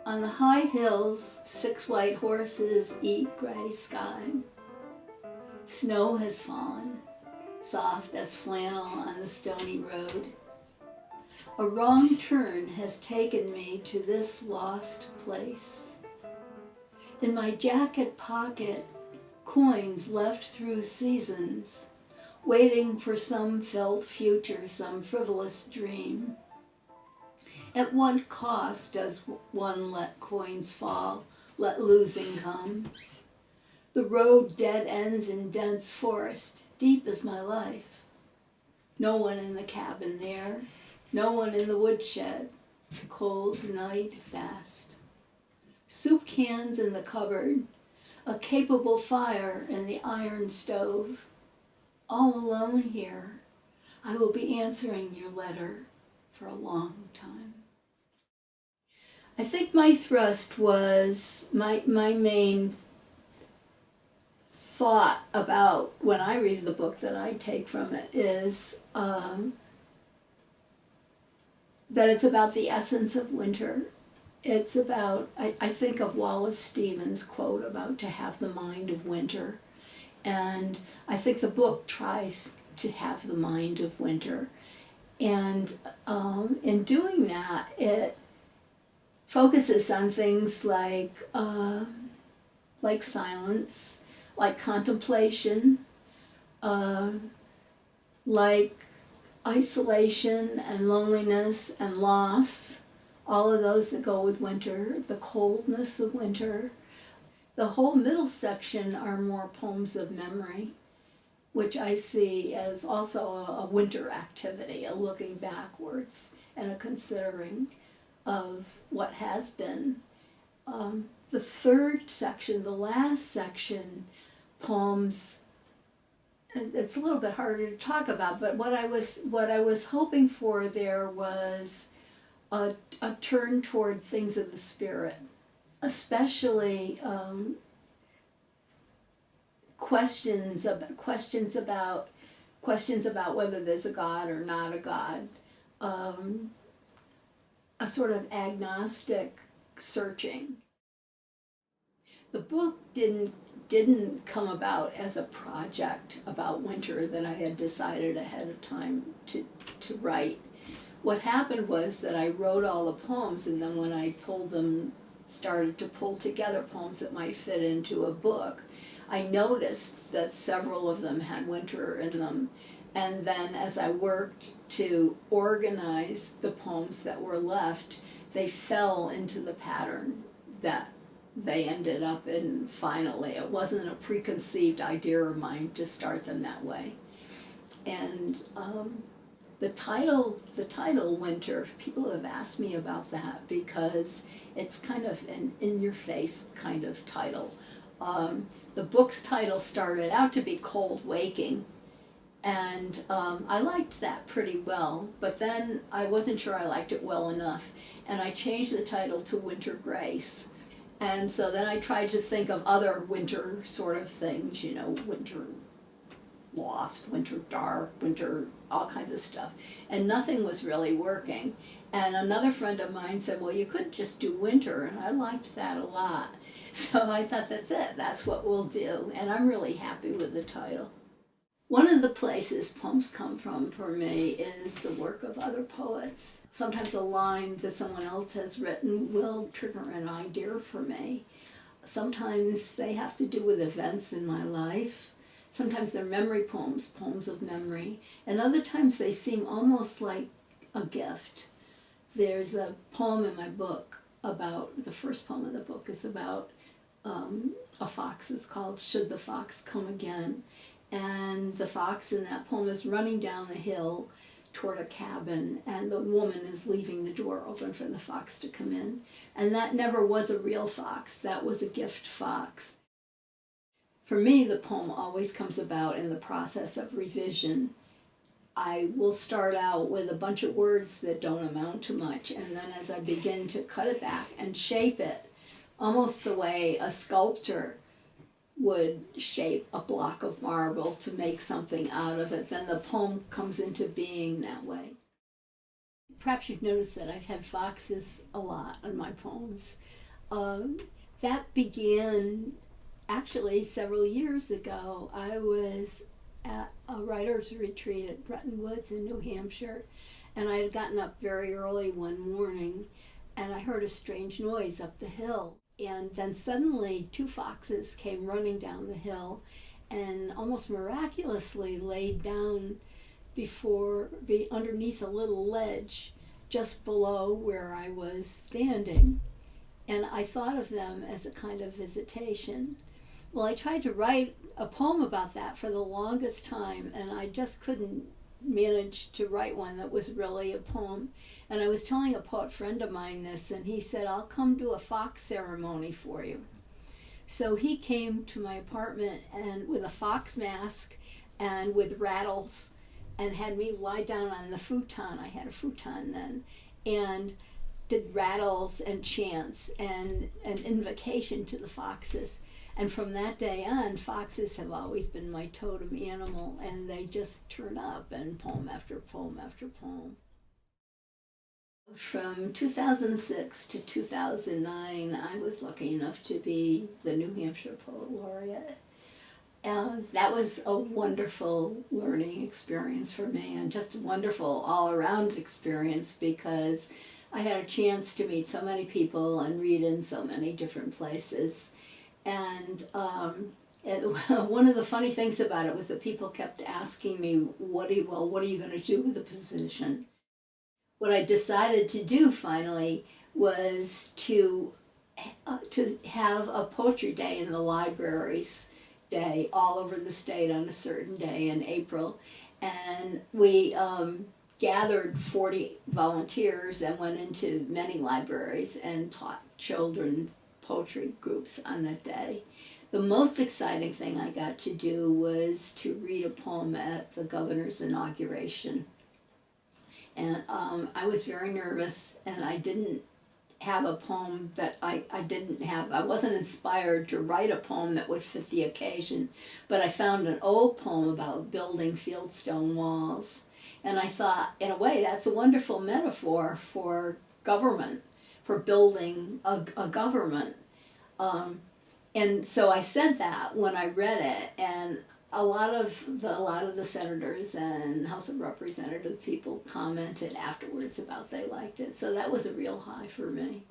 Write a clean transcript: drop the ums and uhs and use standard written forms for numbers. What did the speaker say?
On the high hills, 6 white horses eat gray sky. Snow has fallen, soft as flannel on the stony road. A wrong turn has taken me to this lost place. In my jacket pocket, coins left through seasons, waiting for some felt future, some frivolous dream. At what cost does one let coins fall, let losing come? The road dead ends in dense forest, deep as my life. No one in the cabin there, no one in the woodshed, cold night fast. Soup cans in the cupboard, a capable fire in the iron stove. All alone here, I will be answering your letter for a long time. I think my thrust was, my main thought about when I read the book that I take from it is that it's about the essence of winter. It's about, I think of Wallace Stevens' quote about to have the mind of winter. And I think the book tries to have the mind of winter. And in doing that, it focuses on things like silence, like contemplation, like isolation and loneliness and loss, all of those that go with winter, the coldness of winter. The whole middle section are more poems of memory, which I see as also a winter activity, a looking backwards and a considering of what has been. The third section, the last section, poems, it's a little bit harder to talk about, but what I was hoping for there was a turn toward things of the spirit, especially questions about whether there's a God or not a God, a sort of agnostic searching. The book didn't come about as a project about winter that I had decided ahead of time to write. What happened was that I wrote all the poems, and then when I started to pull together poems that might fit into a book, I noticed that several of them had winter in them. And then as I worked to organize the poems that were left, they fell into the pattern that they ended up in finally. It wasn't a preconceived idea of mine to start them that way. And the title Winter, people have asked me about that because it's kind of an in-your-face kind of title. The book's title started out to be Cold Waking, and I liked that pretty well, but then I wasn't sure I liked it well enough, and I changed the title to Winter Grace. And so then I tried to think of other winter sort of things, winter lost, winter dark, winter, all kinds of stuff. And nothing was really working. And another friend of mine said, well, you could just do winter, and I liked that a lot. So I thought, that's it, that's what we'll do. And I'm really happy with the title. One of the places poems come from for me is the work of other poets. Sometimes a line that someone else has written will trigger an idea for me. Sometimes they have to do with events in my life. Sometimes they're memory poems, poems of memory. And other times they seem almost like a gift. There's a poem in my book the first poem of the book is about a fox. It's called Should the Fox Come Again? And the fox in that poem is running down the hill toward a cabin, and the woman is leaving the door open for the fox to come in. And that never was a real fox, that was a gift fox. For me, the poem always comes about in the process of revision. I will start out with a bunch of words that don't amount to much, and then as I begin to cut it back and shape it, almost the way a sculptor would shape a block of marble to make something out of it, then the poem comes into being that way. perhaps you've noticed that I've had foxes a lot in my poems. That began actually several years ago. I was at a writer's retreat at Bretton Woods in New Hampshire, and I had gotten up very early one morning, and I heard a strange noise up the hill. And then suddenly 2 foxes came running down the hill and almost miraculously laid down underneath a little ledge just below where I was standing. And I thought of them as a kind of visitation. Well, I tried to write a poem about that for the longest time, and I just couldn't manage to write one that was really a poem. And I was telling a poet friend of mine this, and he said, I'll come do a fox ceremony for you. So he came to my apartment and with a fox mask and with rattles, and had me lie down on the futon. I had a futon then, and did rattles and chants and an invocation to the foxes. And from that day on, foxes have always been my totem animal, and they just turn up in poem after poem after poem. From 2006 to 2009, I was lucky enough to be the New Hampshire Poet Laureate. That was a wonderful learning experience for me, and just a wonderful all-around experience, because I had a chance to meet so many people and read in so many different places. And one of the funny things about it was that people kept asking me, what are you going to do with the position? What I decided to do finally was to have a poetry day in the libraries day all over the state on a certain day in April. And we gathered 40 volunteers and went into many libraries and taught children poetry groups on that day. The most exciting thing I got to do was to read a poem at the governor's inauguration. And I was very nervous, and I didn't have a poem that I wasn't inspired to write a poem that would fit the occasion, but I found an old poem about building fieldstone walls. And I thought, in a way, that's a wonderful metaphor for government, for building a government. And so I said that when I read it, and a lot of the senators and House of Representative people commented afterwards about they liked it. So that was a real high for me.